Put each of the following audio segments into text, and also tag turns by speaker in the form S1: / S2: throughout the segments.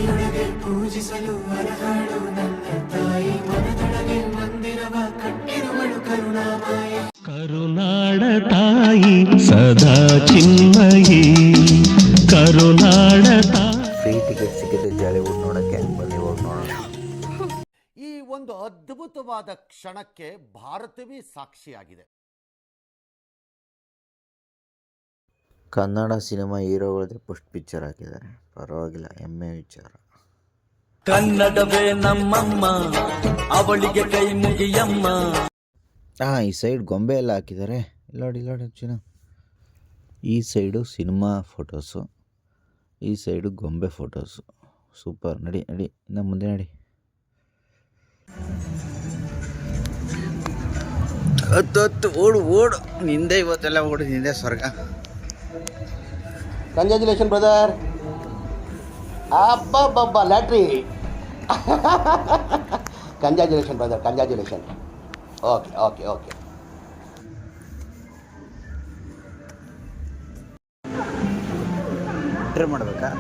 S1: ಗುಡಿಯೊಳಗೆ ಪೂಜಿಸಲು ಅರ್ಹಳು ನನ್ನ ತಾಯಿ ಮನದೊಳಗೆ ಮಂದಿರವ ಕಟ್ಟಿರುವಳು ಕರುಣಾಮಯಿ
S2: ಕರುನಾಡ ತಾಯಿ ಸದಾ ಚಿನ್ಮಯಿ ಕರುನಾಡ
S3: ಫ್ರೀ ಟಿಕೆಟ್ ಸಿಕ್ಕಿದೆ ಜಾಲಿವುಡ್ ನೋಡೋಕ್ಕೆ ಬನ್ನಿ ಹೋಗಿ ನೋಡೋಣ.
S4: ಈ ಒಂದು ಅದ್ಭುತವಾದ ಕ್ಷಣಕ್ಕೆ ಭಾರತವೇ ಸಾಕ್ಷಿಯಾಗಿದೆ.
S3: ಕನ್ನಡ ಸಿನಿಮಾ ಹೀರೋಗಳದ್ದು ಫಸ್ಟ್ ಪಿಕ್ಚರ್ ಹಾಕಿದ್ದಾರೆ, ಪರವಾಗಿಲ್ಲ, ಹೆಮ್ಮೆ ವಿಚಾರ.
S5: ಕನ್ನಡವೇ ನಮ್ಮಮ್ಮ, ಅವಳಿಗೆ ಕೈ ಮುಗಿಯಮ್ಮ.
S3: ಈ ಸೈಡ್ ಗೊಂಬೆ ಎಲ್ಲ ಹಾಕಿದ್ದಾರೆ, ನೋಡಿ ಚಿನ್ನ. ಈ ಸೈಡು ಸಿನಿಮಾ ಫೋಟೋಸು, ಈ ಸೈಡು ಗೊಂಬೆ ಫೋಟೋಸು. ಸೂಪರ್. ನಡಿ ಇನ್ನು ಮುಂದೆ ನಡಿ. ಹತ್ತು ಓಡು ನಿಂದೆ ಇವತ್ತೆಲ್ಲ ಓಡು, ನಿಂದೆ ಸ್ವರ್ಗ.
S4: Congratulation brother. ಅಬ್ಬಬ್ಬಬ್ಬ lottery. Congratulation brother, congratulation. Okay
S3: entry ಮಾಡ್ಬೇಕಾ?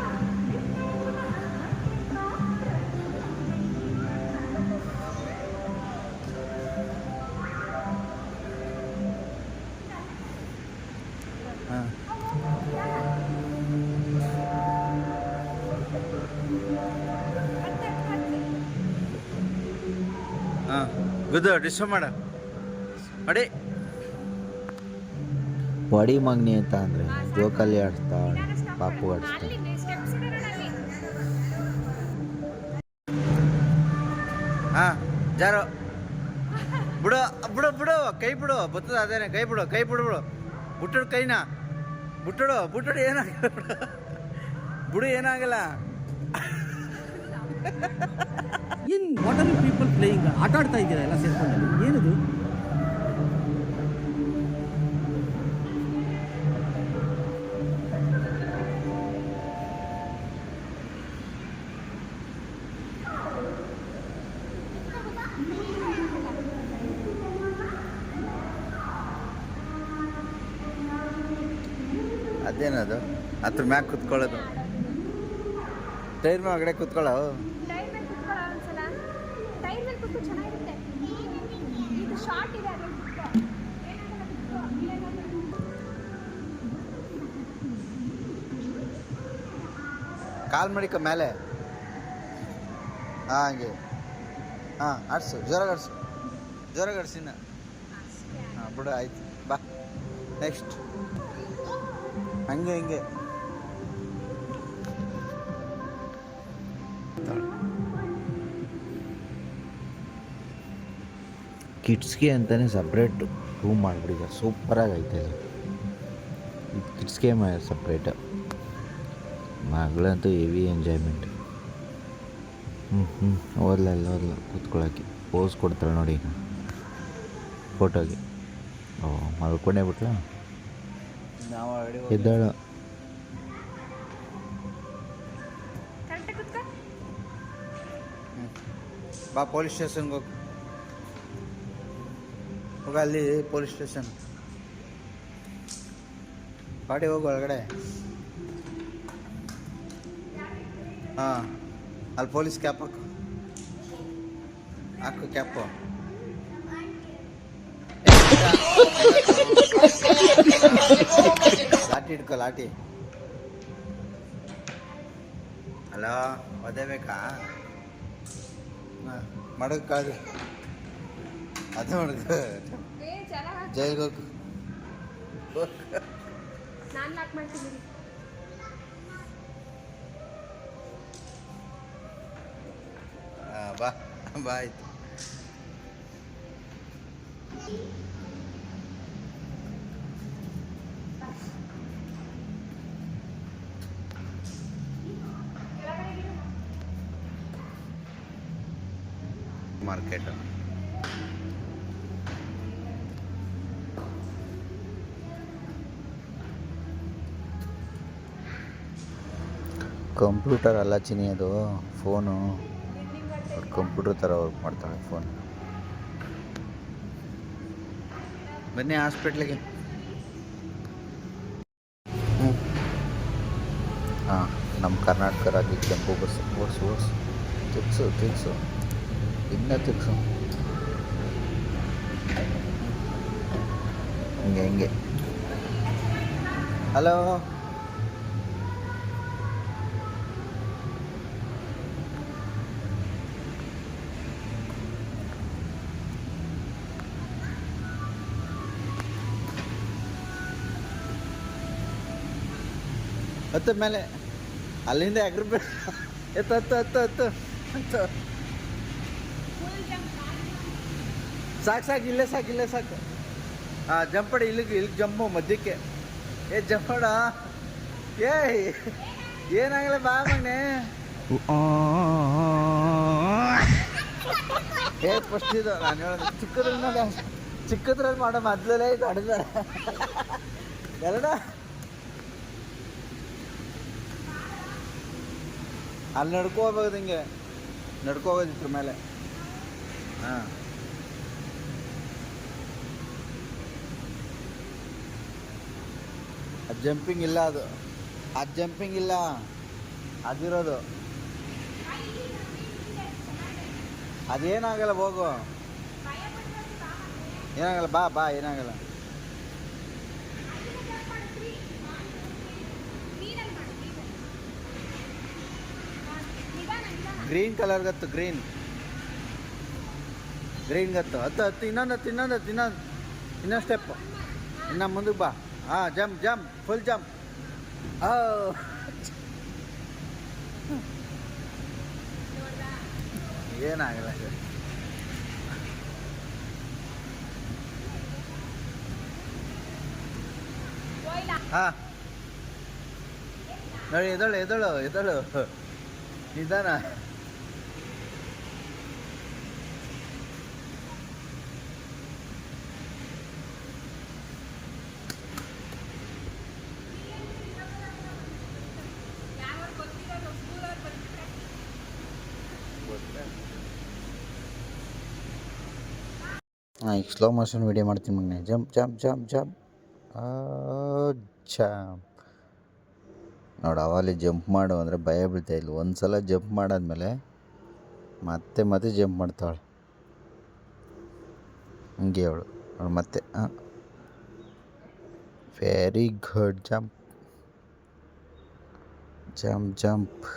S3: ಗುದ್ದು ಡಿಸ್ಟರ್ಬ್ ಮಾಡ ಹೊಡಿ ಮಗ್ನಿ ಅಂತ ಅಂದರೆ ಜೋಕಲ್ಲಿ ಆಡಿಸ್ತಾಳೆ, ಪಾಪು ಆಡಿಸ್ತಾಳೆ. ಜಾರೋ ಬಿಡು ಕೈ ಬಿಡು, ಬರ್ತದ ಅದೇನೆ. ಕೈ ಬಿಡು ಬುಟ್ಟಡು ಕೈನ ಬುಟ್ಟಡು ಏನಾಗಲ್ಲ ಬಿಡು, ಏನಾಗಲ್ಲ.
S6: ಏನು what are you people playing? ಆಟ ಆಡ್ತಾ ಇದ್ದೀರಾ ಎಲ್ಲ ಸೇರ್ಕೊಂಡು? ಏನದು?
S3: ಅದೇನದು ಅದ್ರ ಮ್ಯಾಗ ಕುತ್ಕೊಳ್ಳೋದು, ಟೈರ್ ಮ್ಯಾಗಡೆ ಕುತ್ಕೊಳ್ಳೋ. ಕಾಲ್ ಮಾಡಿಕ ಮೇಲೆ ಹಂಗೆ ಆಡ್ಸು, ಜೋರಾಗಿ ಆಡ್ಸಿನ. ಬಿಡು, ಆಯ್ತು, ಬಾ ನೆಕ್ಸ್ಟ್. ಹಂಗೆ ಕಿಡ್ಸ್ಗೆ ಅಂತಲೇ ಸಪ್ರೇಟ್ ರೂಮ್ ಮಾಡಿಬಿಟ್ಟಿದ್ದಾರೆ, ಸೂಪರಾಗಿ ಐತೆ. ಕಿಡ್ಸ್ಗೆ ಸಪ್ರೇಟ್, ಮಗಳಂತೂ ಹೆವಿ ಎಂಜಾಯ್ಮೆಂಟ್. ಓದ್ಲ ಕೂತ್ಕೊಳ್ಳೋಕ್ಕೆ ಪೋಸ್ ಕೊಡ್ತಾಳೆ ನೋಡಿ ಈಗ ಫೋಟೋಗೆ. ಮಲ್ಕೊಂಡೇ ಬಿಟ್ಲ, ಎದ್ದಾಳ. ಬಾ ಪೊಲೀಸ್ ಸ್ಟೇಷನ್ಗೆ ಹೋಗ, ಅಲ್ಲಿ ಪೊಲೀಸ್ ಸ್ಟೇಷನ್ ಪಾಡಿ ಹೋಗು ಒಳಗಡೆ. ಅಲ್ಲಿ ಪೊಲೀಸ್ ಕ್ಯಾಪ್ ಹಾಕು ಕ್ಯಾಪು. ಲಾಠಿ ಹಿಡ್ಕೊ, ಲಾಠಿ. ಹಲೋ, ಒದೆ ಬೇಕಾ? ಮಾಡೋದು ಕಳೆದು ಅದು ಮಾಡೋದು, ಜೈಲ್ಗೆ ಹೋಗು. ಬಾ ಆಯ್ತು. ಮಾರ್ಕೆಟ್ ಕಂಪ್ಯೂಟರ್ ಅಲ್ಲ ಚಿನಿ, ಅದು ಫೋನು. ಕಂಪ್ಯೂಟರ್ ಥರ ವರ್ಕ್ ಮಾಡ್ತಾಳೆ ಫೋನ್. ಬನ್ನಿ ಹಾಸ್ಪಿಟ್ಲಿಗೆ. ನಮ್ಮ ನಮ್ಮ ಕರ್ನಾಟಕ ರಾಜ್ಯ ಕೆಂಪು ಬಸ್ ಓಡಿಸು ತಿರ್ಸು ಇನ್ನೂ ತಿರ್ಸು ಹಿಂಗೆ ಹಲೋ ಹತ್ತು ಮೇಲೆ ಅಲ್ಲಿಂದ ಯಾಕ್ರಿ ಹತ್ತು ಸಾಕು ಇಲ್ಲೇ ಸಾಕು ಹಾಂ ಜಂಪಡಿ ಇಲ್ಲಿಗೆ ಜಂಪು ಮಧ್ಯಕ್ಕೆ ಜಂಪಡ ಏನಾಗಲ್ಲ ಬಾ ಮನೆ ಫಸ್ಟ್ ಇದು ನಾನು ಹೇಳೋದು ಚಿಕ್ಕದ್ರಲ್ಲಿ ಮಾಡೋ ಮೊದಲೇ ಇದು ಅಡ್ದಾರ ಎರಡ ಅಲ್ಲಿ ನಡ್ಕೋಬೋದು ಹಿಂಗೆ ನಡ್ಕೋಬೋದಿತ್ರ ಮೇಲೆ ಹಾಂ ಅದು ಜಂಪಿಂಗ್ ಇಲ್ಲ ಅದು ಜಂಪಿಂಗ್ ಇಲ್ಲ ಅದಿರೋದು ಅದೇನಾಗಲ್ಲ ಹೋಗು ಏನಾಗಲ್ಲ ಬಾ ಏನಾಗಲ್ಲ ಗ್ರೀನ್ ಕಲರ್ ಗತ್ತು ಗ್ರೀನ್ ಗತ್ತು ಹತ್ತು ಇನ್ನೊಂದು ಸ್ಟೆಪ್ ಇನ್ನು ಮುಂದಕ್ಕೆ ಬಾ ಹಾಂ ಜಂಪ್ ಫುಲ್ ಜಂಪ್ ಏನಾಗಲ್ಲ ಹಾಂ ನೋಡಿ ಎದಳು ನಿಧಾನ ಈಗ ಸ್ಲೋ ಮೋಷನ್ ವೀಡಿಯೋ ಮಾಡ್ತೀನಿ ಮಗನೆ ಜಂಪ್ ನೋಡು ಅವಲ್ಲಿ ಜಂಪ್ ಮಾಡು ಅಂದರೆ ಭಯ ಬೀಳ್ತಾ ಇಲ್ಲ ಒಂದು ಸಲ ಜಂಪ್ ಮಾಡಾದ್ಮೇಲೆ ಮತ್ತೆ ಜಂಪ್ ಮಾಡ್ತಾಳೆ ಹಂಗೆ ಅವಳು ಮತ್ತೆ ವೆರಿ ಗುಡ್ ಜಂಪ್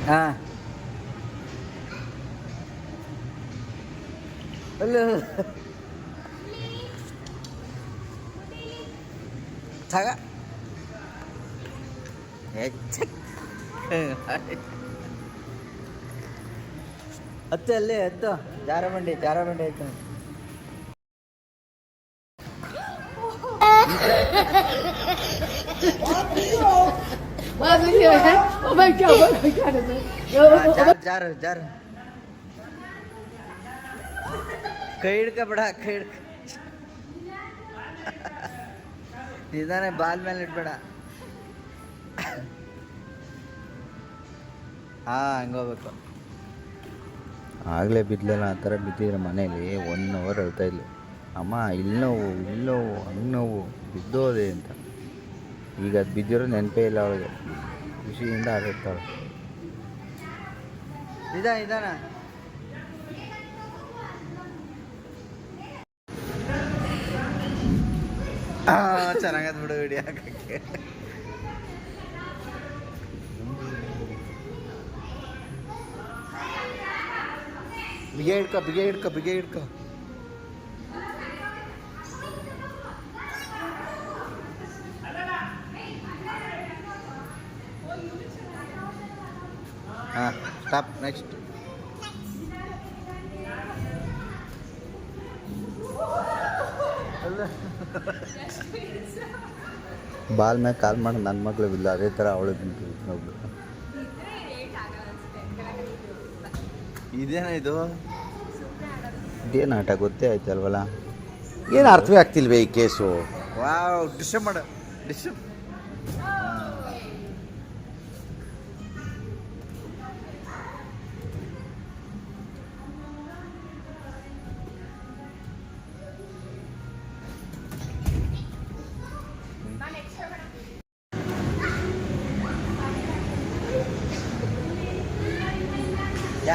S3: ಹಾಂ ಅಲ್ಲ ತಗ ಹತ್ತು ಅಲ್ಲೇ ಹತ್ತು ಜಾರಬಂಡಿ ಆಯ್ತು ಜಾರು ಕೈ ಹಿಡ್ಕಬೇಡ ನಿಧಾನ ಬಾಲ್ ಮೇಲೆ ಇಡ್ಬೇಡ ಹಂಗೆ ಹೋಗ್ಬೇಕು ಆಗಲೇ ಬಿದ್ದಲಲ್ಲ ಆ ಥರ ಬಿದ್ದಿದ್ರೆ ಮನೇಲಿ 1 hour ಅಳ್ತಾ ಇದ್ಲು ಅಮ್ಮ ಇಲ್ಲಿ ನೋವು ಹಂಗೆ ನೋವು ಬಿದ್ದೋದೆ ಅಂತ ಈಗ ಅದು ಬಿದ್ದಿರೋ ನೆನಪೇ ಇಲ್ಲ ಅವಳಿಗೆ ಖುಷಿಯಿಂದ ಆಡಿರ್ತಾಳೆ ನಿಧಾನ ಚೆನ್ನಾಗದ ಬಿಡು ವಿಡಿಯೋ ಹಾಕಕ್ಕೆ ಬಿಗೆ ಹಿಡ್ಕೊ ಹಾಂ ಸ್ಟಾಪ್ ನೆಕ್ಸ್ಟ್ ಬಾಲ್ ಮ್ಯಾಗ ಕಾಲ್ ಮಾಡಿ ನನ್ನ ಮಗಳು ಬಿಲ್ಲ ಅದೇ ಥರ ಅವಳು ಇನ್ನೊಬ್ಳು ಇದೇನು ಇದೇನು ಆಟ ಗೊತ್ತೇ ಆಯ್ತಲ್ವಲ್ಲ ಏನು ಅರ್ಥವೇ ಆಗ್ತಿಲ್ವೇ ಈ ಕೇಸು ವಾವ್ ಡಿಸ್ಟರ್ಬ್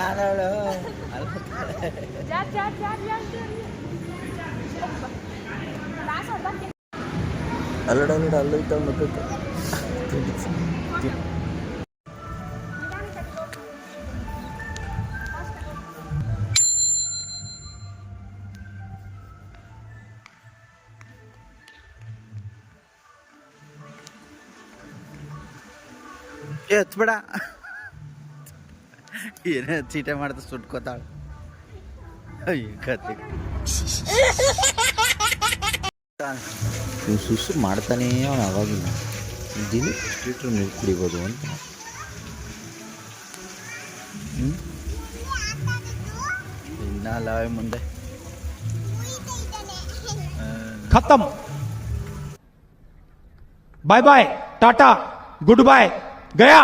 S3: ಯಾರಳು ಅಲ್ಲಡ ಅಲ್ಲೈತ ಮಕ್ಕಳು ಎತ್ಬೇಡ ಏನೇ ಚೀಟೆ ಮಾಡ್ತಾ ಸುಟ್ಕೋತಾಳ ಅಯ್ಯೋ ಕತೆ ನೀವು ಸುಸ್ಸು ಮಾಡ್ತಾನೇ ಅವನು ಅವಾಗಿಲ್ಲ ದಿನ ಎಷ್ಟು ಲೀಟ್ರ್ ನೀರು ಕುಡಿಬೋದು ಅಂತ ಇನ್ನಲ್ಲ ಮುಂದೆ
S7: खत्म bye bye tata goodbye गया